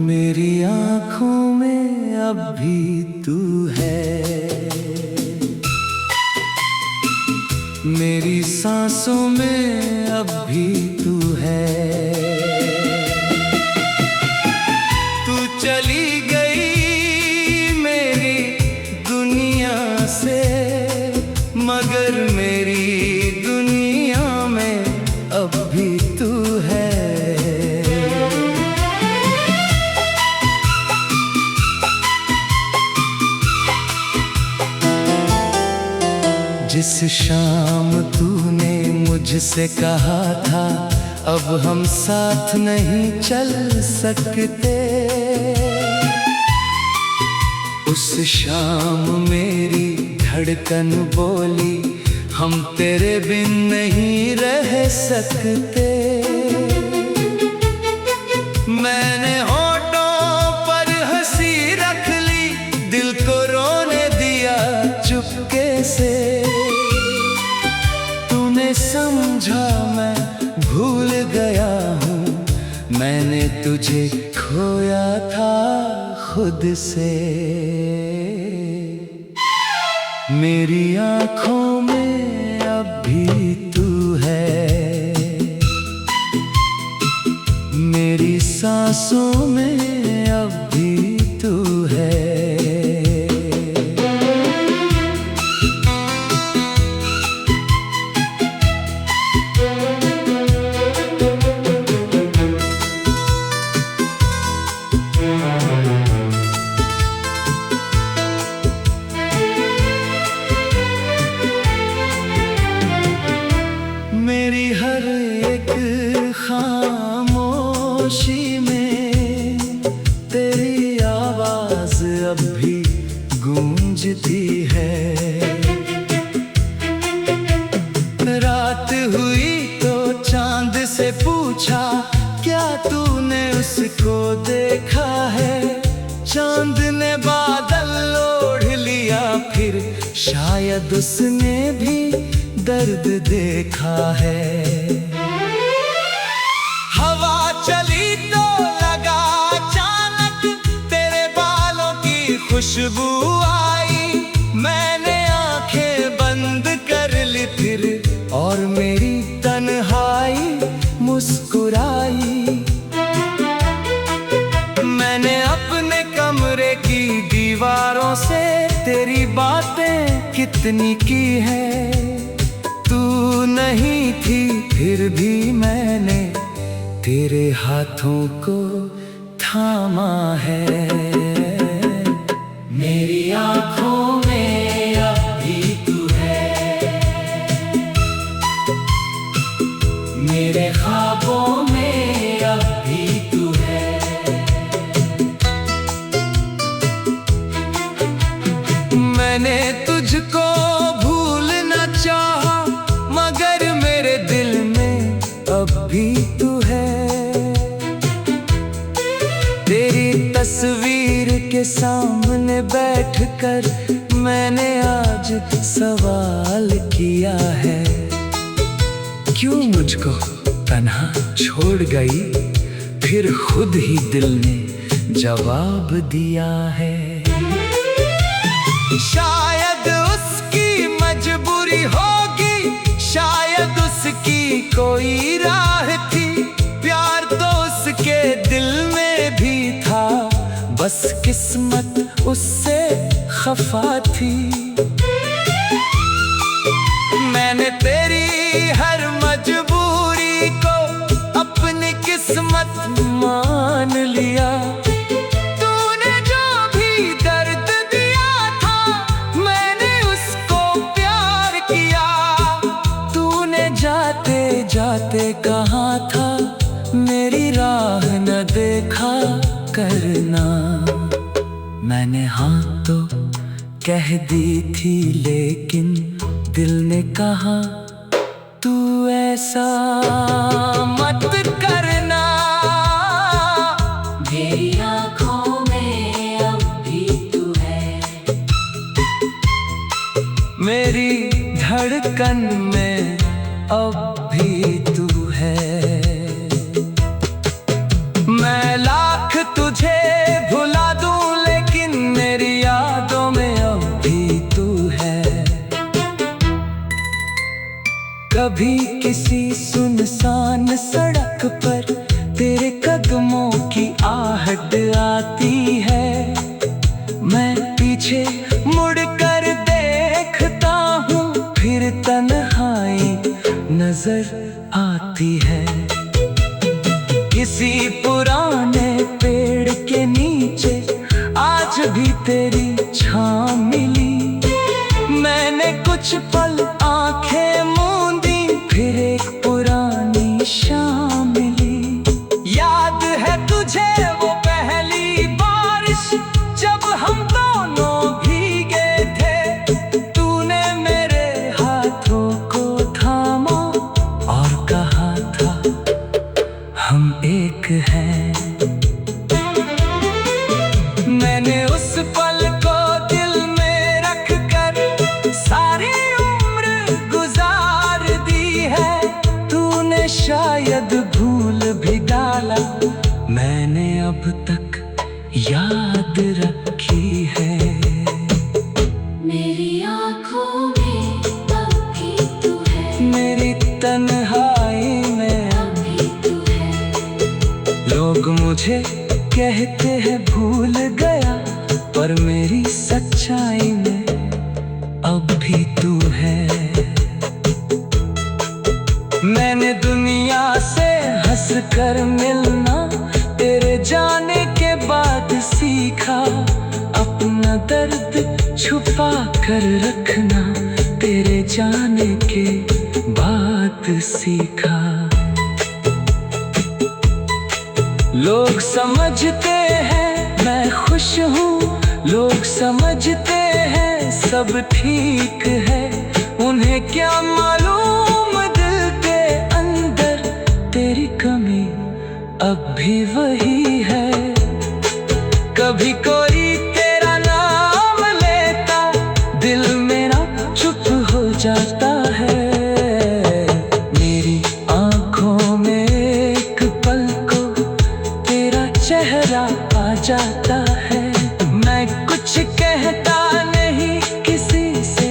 मेरी आँखों में अब भी तू है, मेरी सांसों में अब भी तू है। तू चली गई मेरी दुनिया से, मगर मेरी दुनिया में अब भी तू है। जिस शाम तूने मुझसे कहा था अब हम साथ नहीं चल सकते, उस शाम मेरी धड़कन बोली हम तेरे बिन नहीं रह सकते। मैंने होठों पर हंसी रख ली, दिल को रोने दिया चुपके से। समझा मैं भूल गया हूँ, मैंने तुझे खोया था खुद से। मेरी आँखों में अब भी तू है, मेरी सांसों में अब भी तू है। मेरी हर एक खामोशी में तेरी आवाज अब भी गूंजती है। रात हुई तो चांद से पूछा क्या तूने उसको देखा है। चांद ने बादल ओढ़ लिया, फिर शायद उसने भी दर्द देखा है। हवा चली तो लगा अचानक तेरे बालों की खुशबू आई। मैंने आंखें बंद कर ली फिर और मेरी तन्हाई मुस्कुराई। मैंने अपने कमरे की दीवारों से तेरी बातें कितनी की है। तू नहीं थी फिर भी मैंने तेरे हाथों को थामा है। मेरी आँखों में अब भी तू है, मेरे ख्वाबों में अब भी तू है। मैंने तुझको भूलना चाहा, मगर मेरे दिल में अब भी तू है। तेरी तस्वीर के सामने बैठकर मैंने आज सवाल किया है, क्यों मुझको तन्हा छोड़ गई। फिर खुद ही दिल ने जवाब दिया है। शायद उसकी मजबूरी होगी, शायद उसकी कोई राह थी। प्यार तो उसके दिल में भी था, बस किस्मत उससे खफा थी। मैंने तेरी हर मजबूरी को अपनी किस्मत मान लिया। तूने जो भी दर्द दिया था मैंने उसको प्यार किया। तूने जाते जाते कहा था मेरी राह न देखा करना। मैंने हाँ तो कह दी थी, लेकिन दिल ने कहा तू ऐसा मत करना। मेरी आँखों में अब भी तू है, धड़कन में अब भी तू है। मैं लाख तुझे भुला दूं लेकिन मेरी यादों में अब भी तू है। कभी किसी सुनसान सड़क पर तेरे कदमों की आहट आती है। मैं पीछे मुड़कर देखता हूँ फिर तन्हाई नजर आती है। किसी पुराने पेड़ के नीचे आज भी तेरी छाँव मिली। मैंने कुछ पल आंखें मूंदी फिर एक पुरानी शाम मिली। याद है तुझे वो पहली बारिश जब हम दोनों भीगे थे। तूने मेरे हाथों को थामा और कहा था हम एक हैं। मैंने उस पल को दिल में रख कर सारी उम्र गुजार दी है। तूने शायद भूल भी डाला, मैंने अब तक याद रखी है। मेरी आँखों में अब भी तू है, मेरी तन्हाई में अब भी तू है। लोग मुझे कहते हैं भूल गया, पर मेरी सच्चाई में अब भी तू है। मैंने दुनिया से हंसकर मिलना तेरे जाने के बाद सीखा। अपना दर्द छुपा कर रखना तेरे जाने के बाद सीखा। लोग समझते हैं मैं खुश हूँ, लोग समझते हैं सब ठीक है। उन्हें क्या मालूम दिल के अंदर तेरी कमी अब भी वही है। कभी कोई तेरा नाम लेता दिल मेरा चुप हो जाता है। मेरी आँखों में एक पल को तेरा चेहरा आ जाता है। मैं कुछ कहता नहीं किसी से,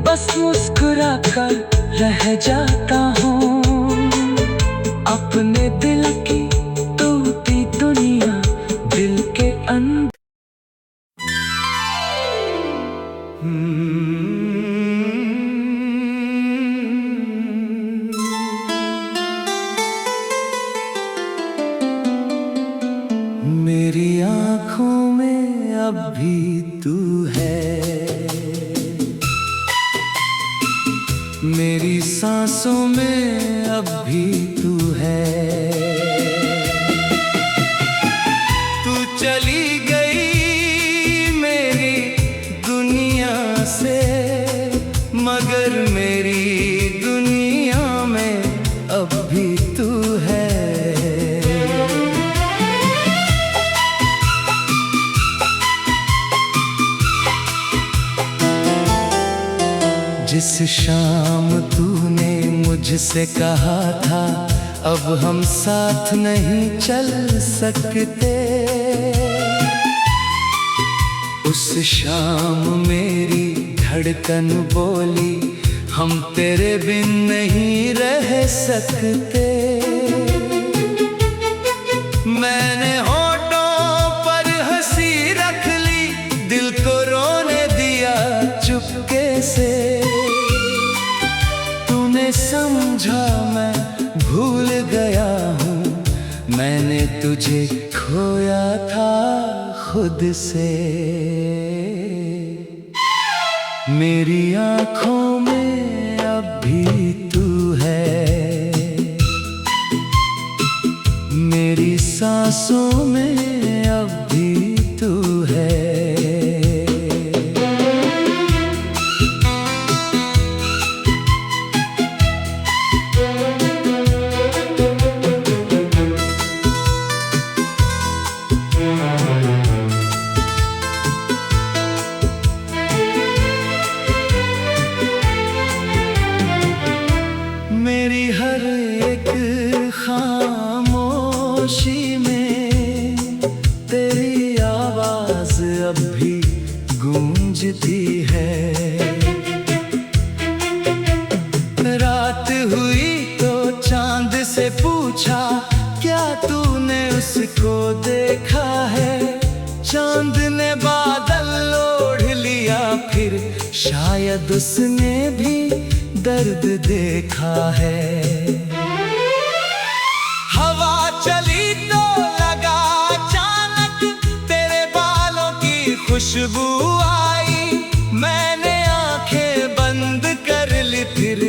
बस मुस्कुरा कर रह जाता हूँ। अपने दिल की टूटी दुनिया दिल के अंदर। मेरी आँखों में अब भी तू है, मेरी सांसों में अब भी तू है। तू चली गई मेरी दुनिया से, मगर मेरी दुनिया में अब भी तू है। जिस शाम तूने मुझसे कहा था अब हम साथ नहीं चल सकते, उस शाम मेरी धड़कन बोली हम तेरे बिन नहीं रह सकते। मैंने होठों पर हंसी रख ली, दिल को रोने दिया चुपके से। तूने समझा मैं भूल गया हूँ, मैंने तुझे खोया था खुद से। मेरी आँखों में अब भी तू है, मेरी सांसों में अब भी तू है। ने बादल ओढ़ लिया, फिर शायद उसने भी दर्द देखा है। हवा चली तो लगा अचानक तेरे बालों की खुशबू आई। मैंने आंखें बंद कर ली फिर,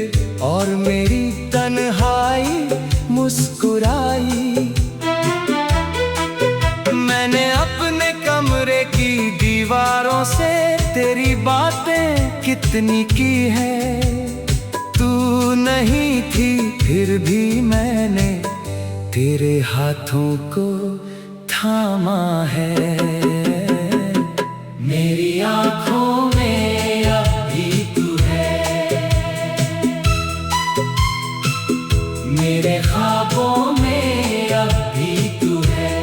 और मेरी तन्हाई मुस्कुराई। मैंने अपने कमरे की दीवारों से तेरी बातें कितनी की है। तू नहीं थी फिर भी मैंने तेरे हाथों को थामा है। मेरी आंखों में अब भी तू है, मेरे ख्वाबों में अब भी तू है।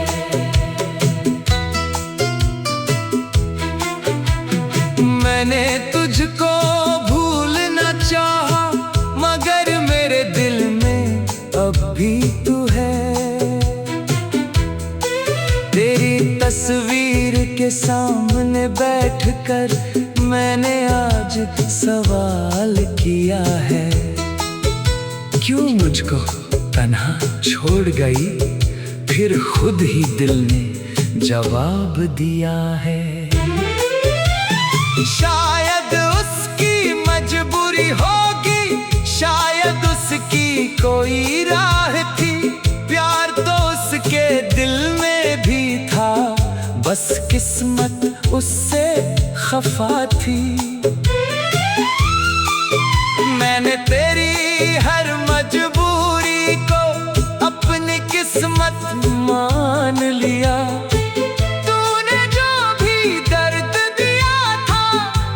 मैंने तुझको भूलना चाहा, मगर मेरे दिल में अब भी तू है। तेरी तस्वीर के सामने बैठकर मैंने आज सवाल किया है, क्यों मुझको तन्हा छोड़ गई? फिर खुद ही दिल ने जवाब दिया है। शायद उसकी मजबूरी होगी, शायद उसकी कोई राह थी। प्यार तो उसके दिल में भी था, बस किस्मत उससे खफा थी। मैंने तेरी हर मजबूरी को अपनी किस्मत मान लिया। तूने जो भी दर्द दिया था,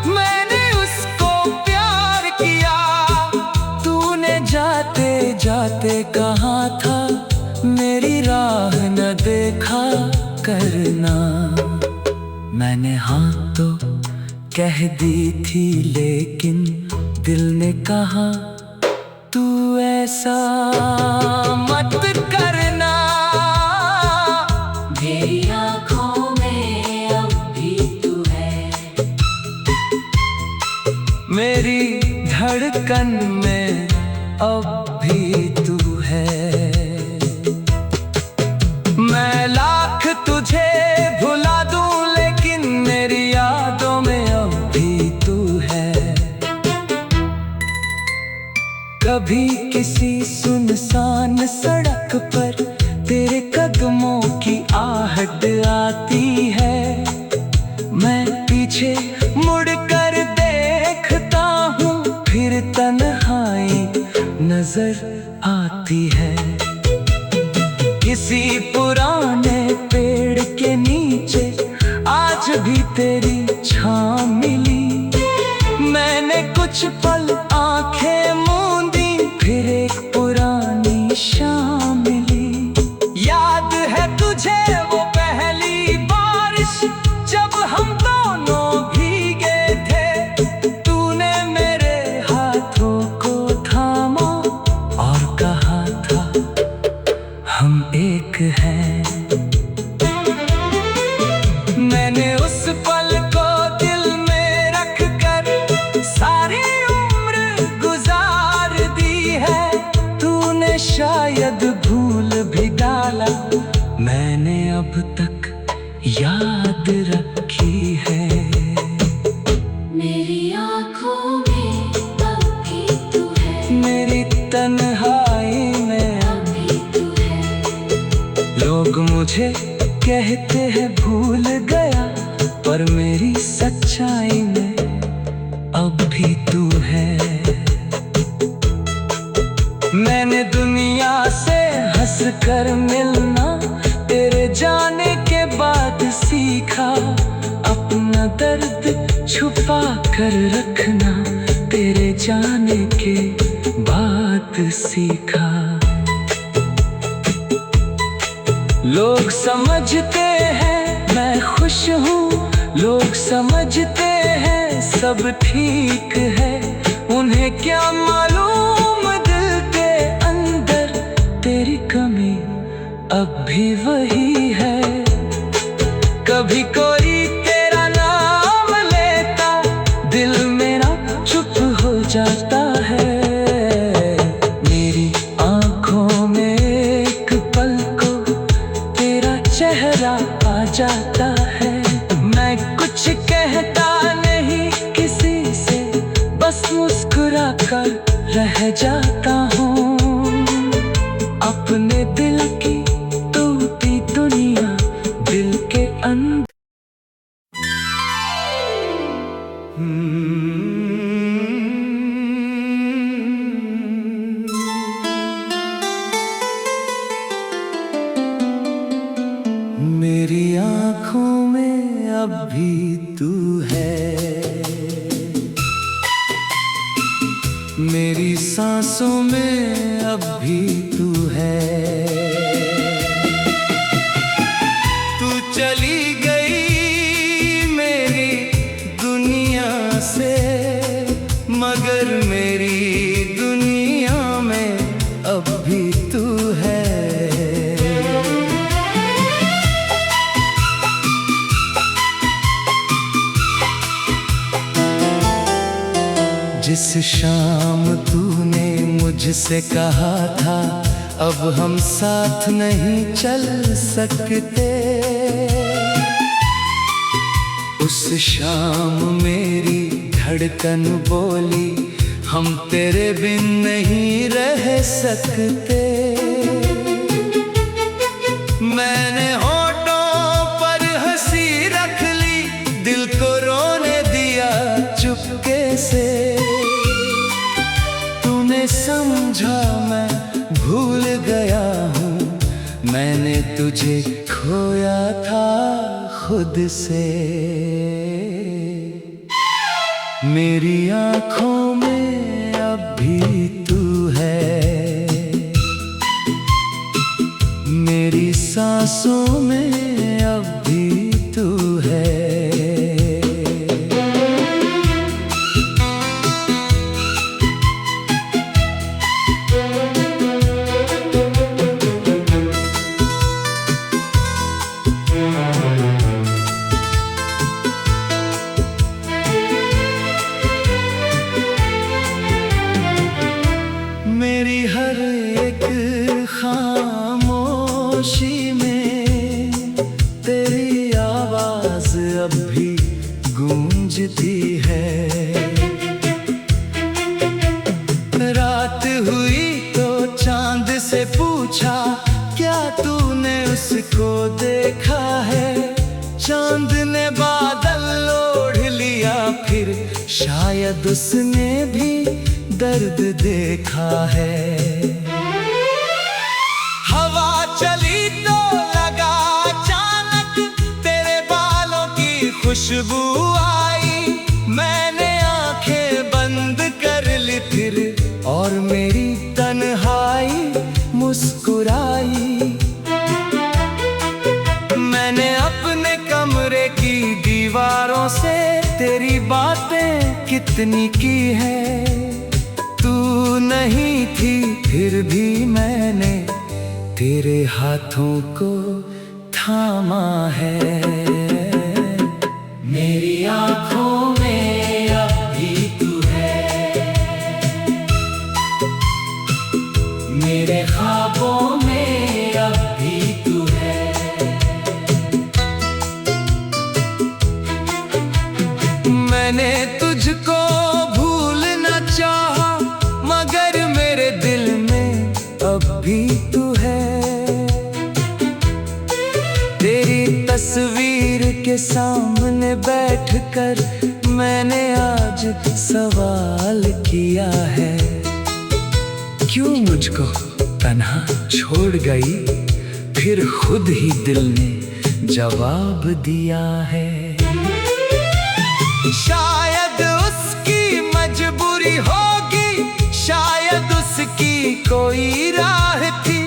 मैंने उसको प्यार किया। तूने जाते जाते कहा था, मेरी राह न देखा करना। मैंने हाँ तो कह दी थी, लेकिन दिल ने कहा तू ऐसा मत करना। मेरी आँखों में अब भी तू है, मेरी धड़कन में अब भी तू है। मैं लाख तुझे भुला दूं, लेकिन मेरी यादों में अब भी तू है। कभी किसी सुनसान सड़क पर तेरे कदमों की आहट आती है। मैं पीछे मुड़कर देखता हूँ, फिर तन्हाई नजर आती है। किसी पुराने पेड़ के नीचे आज भी तेरी छाँव मिली। मैंने कुछ पल आंखें मूंदी, फिर एक पुरानी शाम मिली। याद है तुझे वो पहली बारिश, जब हम दोनों भीगे थे। तूने मेरे हाथों को थामा और कहा था, हम एक हैं। मैंने उस पल को दिल में रख कर सारी उम्र गुजार दी है। तूने शायद भूल भी डाला, मैंने अब तक याद रखी है। मेरी आँखों में अब भी तू है, मेरी तन्हाई में अब भी तू है। लोग मुझे कहते हैं भूल गया, पर मेरी सच्चाई में अब भी तू है। मैंने दुनिया से हंसकर मिलना तेरे जाने के बाद सीखा। अपना दर्द छुपा कर रखना तेरे जाने के बाद सीखा। लोग समझते हैं मैं खुश हूँ, लोग समझते हैं सब ठीक है। उन्हें क्या मालूम दिल के अंदर तेरी कमी अब भी वही है। कभी कोई जाता हूँ अपने दिल की टूटी दुनिया दिल के अंदर। मेरी आँखों में अब भी तू है, मेरी सांसों में अब भी तू है। तू चली गई मेरी दुनिया से, मगर मेरी दुनिया में अब भी तू है। जिस शाम तूने मुझसे कहा था अब हम साथ नहीं चल सकते, उस शाम मेरी धड़कन बोली हम तेरे बिन नहीं रह सकते। मैंने होठों पर हंसी रख ली, दिल को रोने दिया चुपके से। समझा मैं भूल गया हूँ, मैंने तुझे खोया था खुद से। मेरी आँखों में अब भी तू है, मेरी सांसों में अब भी तू है। मेरी हर एक खामोशी में तेरी आवाज अब भी गूंजती है। रात हुई तो चांद से पूछा क्या तूने उसको देखा है। चांद ने बादल ओढ़ लिया, फिर शायद उसने भी दर्द देखा है। हवा चली तो लगा अचानक तेरे बालों की खुशबू आई। मैंने आंखें बंद कर ली फिर और मेरी तन्हाई मुस्कुराई। मैंने अपने कमरे की दीवारों से तेरी बातें कितनी की है। तू नहीं थी फिर भी मैंने तेरे हाथों को थामा है। मेरी आँखों में अब भी तू है, मेरे ख्वाबों में अब भी तू है। मैंने तुझको भूलना चाहा, मगर मेरे दिल में अब भी तू है। तेरी तस्वीर के सामने बैठकर मैंने आज सवाल किया है, क्यों मुझको तन्हा छोड़ गई। फिर खुद ही दिल ने जवाब दिया है। शायद उसकी मजबूरी होगी, शायद उसकी कोई राह थी।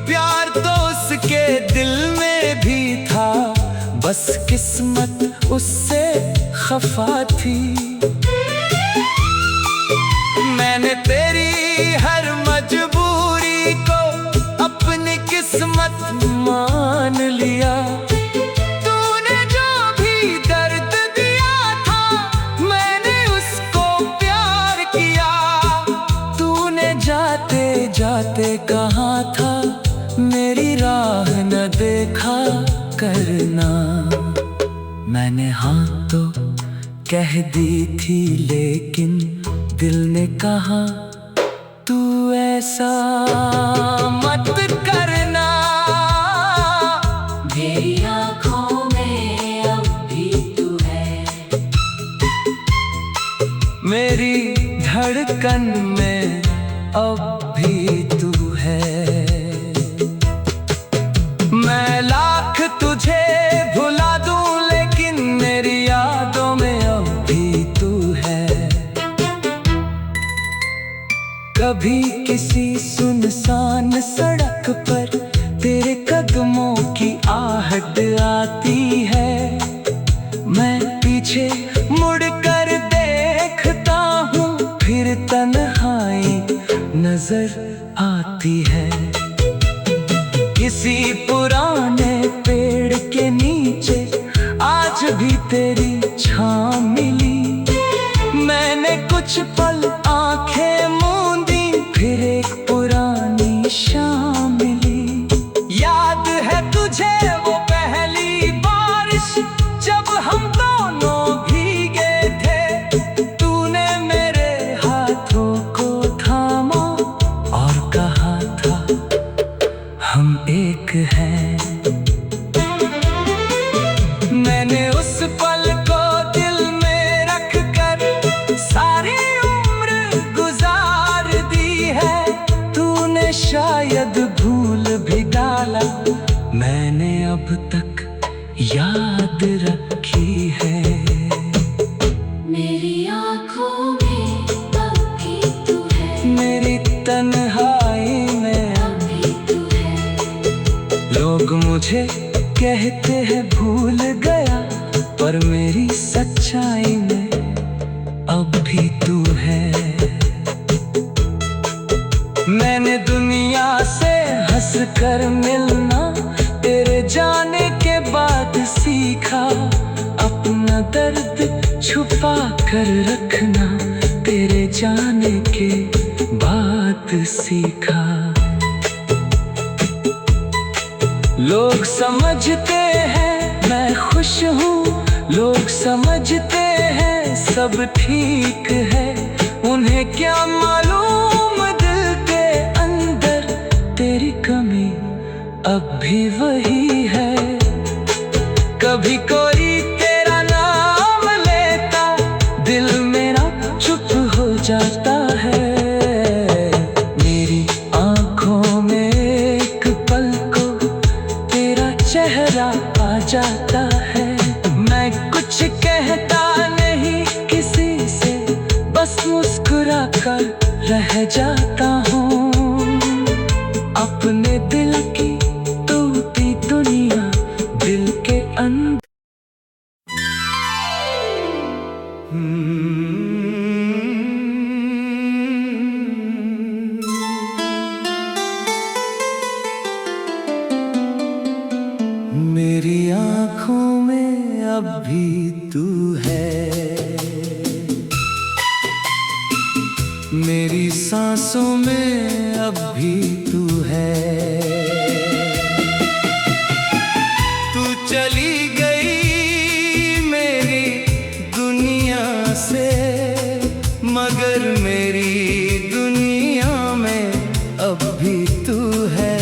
प्यार तो उसके दिल में भी था, बस किस्मत उससे खफा थी। मैंने तेरी हर मजबूरी को अपनी किस्मत मान लिया। तूने जो भी दर्द दिया था मैंने उसको प्यार किया। तूने जाते जाते कहा था मेरी राह न देखा करना। मैंने हाँ तो कह दी थी, लेकिन दिल ने कहा तू ऐसा मत करना, मेरी आँखों में अब भी तू है, मेरी धड़कन में अब भी तू है। मैं लाख तुझे भुला दूं लेकिन मेरी यादों में अब भी तू है। कभी किसी सुनसान सड़क पर तेरे कदमों की आहट आती है, मैं पीछे मुड़कर देखता हूँ फिर तन्हाई नजर आती है। किसी पुराने पेड़ के नीचे आज भी तेरी छाँव मिली, मैंने कुछ पल आंखें मूंदी फिर एक पुरानी शाम मिली। याद है तुझे वो पहली बारिश जब हम दोनों भीगे थे, तूने मेरे हाथों को थामा और कहा था हम एक हैं। मैंने उस पल को दिल में रख कर सारी उम्र गुजार दी है। तूने शायद भूल भी डाला, मैंने अब तक याद रखी है। मेरी आँखों में अब भी तू है, मेरी तन्हाई में अब भी तू है। लोग मुझे कहते हैं भूल गया, पर मेरी सच्चाई में अब भी तू है। मैंने दुनिया से हंसकर मिलना तेरे जाने के बाद सीखा, अपना दर्द छुपा कर रखना तेरे जाने के बाद सीखा। लोग समझते हैं मैं खुश हूँ, लोग समझते हैं सब ठीक है, उन्हें क्या मालूम दिल के अंदर तेरी कमी अब भी वही है। कभी कोई तेरा नाम लेता दिल मेरा चुप हो जाता है। मेरी आँखों में एक पल को तेरा चेहरा आ जाता है। मैं कुछ कहता नहीं किसी से, बस मुस्कुरा कर रह जाता हूँ। अपने दिल की टूटी दुनिया दिल के अंदर। मेरी आँखों में अब भी तू है, मेरी सांसों में अब भी तू है। तू चली गई मेरी दुनिया से, मगर मेरी दुनिया में अब भी तू है।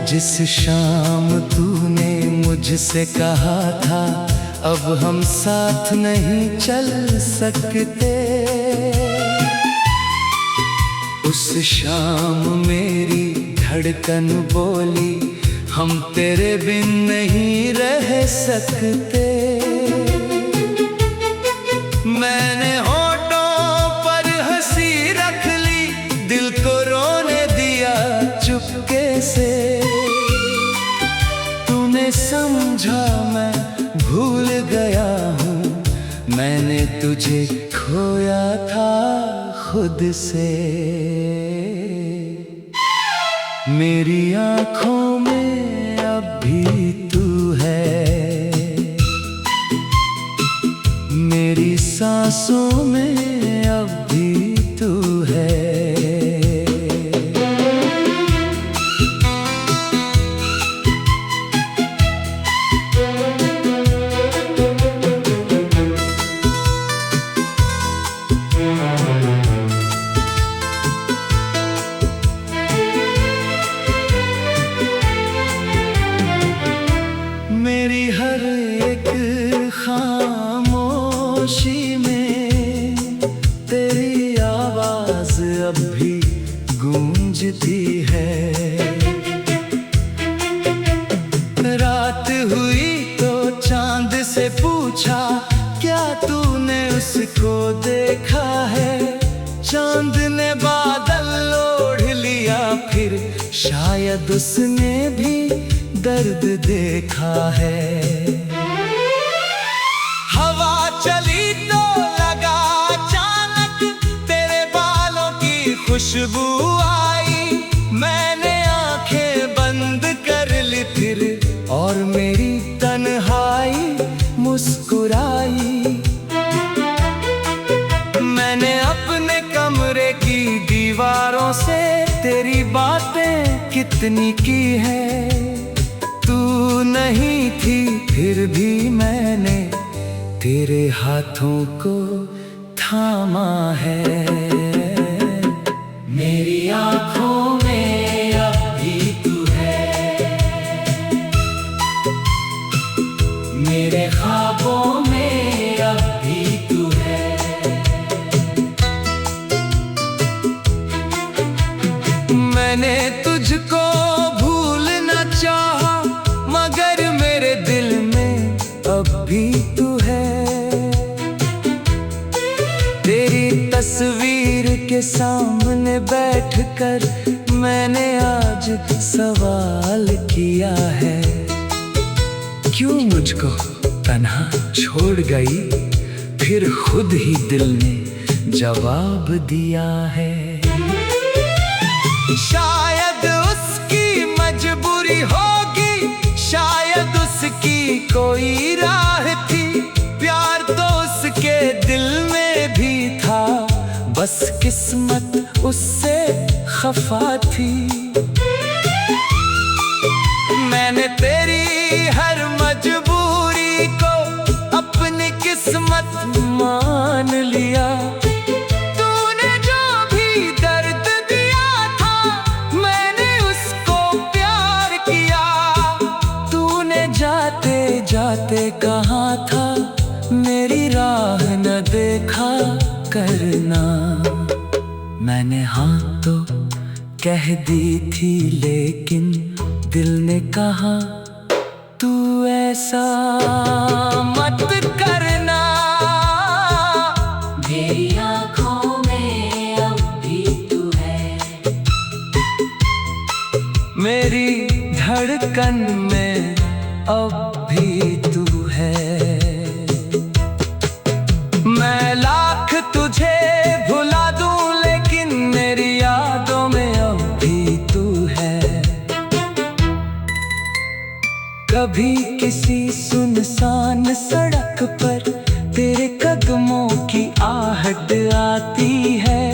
जिस शाम तूने मुझसे कहा था अब हम साथ नहीं चल सकते, उस शाम मेरी धड़कन बोली हम तेरे बिन नहीं रह सकते। मैंने होठों पर हंसी रख ली, दिल को रोने दिया चुपके से। तूने समझा मैं भूल गया हूँ, मैंने तुझे खोया था खुद से। मेरी आँखों में अब भी तू है, मेरी सांसों में अब भी तू है। बुझती है। रात हुई तो चांद से पूछा, क्या तूने उसको देखा है? चांद ने बादल ओढ़ लिया, फिर शायद उसने भी दर्द देखा है। हवा चली तो लगा अचानक, तेरे बालों की खुशबू आई। मैंने आंखें बंद कर ली फिर, और मेरी तन्हाई मुस्कुराई। मैंने अपने कमरे की दीवारों से तेरी बातें कितनी की है। तू नहीं थी फिर भी मैंने तेरे हाथों को थामा है। मेरी आँखों में अब भी तू है, मेरे ख्वाबों में अब भी तू है। मैंने तुझको भूलना चाहा, मगर मेरे दिल में अब भी तू है। तेरी तस्वीर के सामने बैठकर मैंने आज सवाल किया है, क्यों मुझको तन्हा छोड़ गई? फिर खुद ही दिल ने जवाब दिया है। शायद उसकी मजबूरी होगी, शायद उसकी कोई राह थी। प्यार तो उसके दिल में भी था, बस किस्मत उससे खफा थी। मैंने तेरी हर मजबूरी को अपनी किस्मत मान लिया। तूने जो भी दर्द दिया था, मैंने उसको प्यार किया। तूने जाते जाते कहा था, मेरी राह न देखा करना। मैंने हाँ तो कह दी थी, लेकिन दिल ने कहा तू ऐसा मत करना। मेरी आँखों में अब भी तू है, मेरी धड़कन में अब भी तू है। मैं लाख तुझे भुला दूं, लेकिन मेरी यादों में अब भी तू है। कभी किसी सुनसान सड़क पर तेरे कदमों की आहट आती है।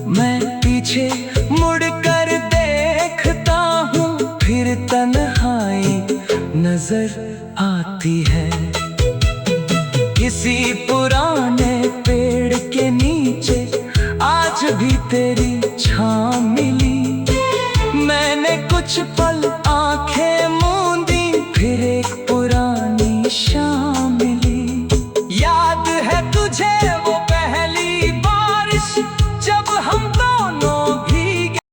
मैं पीछे मुड़कर देखता हूँ, फिर तन्हाई नजर आती है। किसी पुराने पेड़ के नीचे आज भी तेरी छाँव मिली। मैंने कुछ पल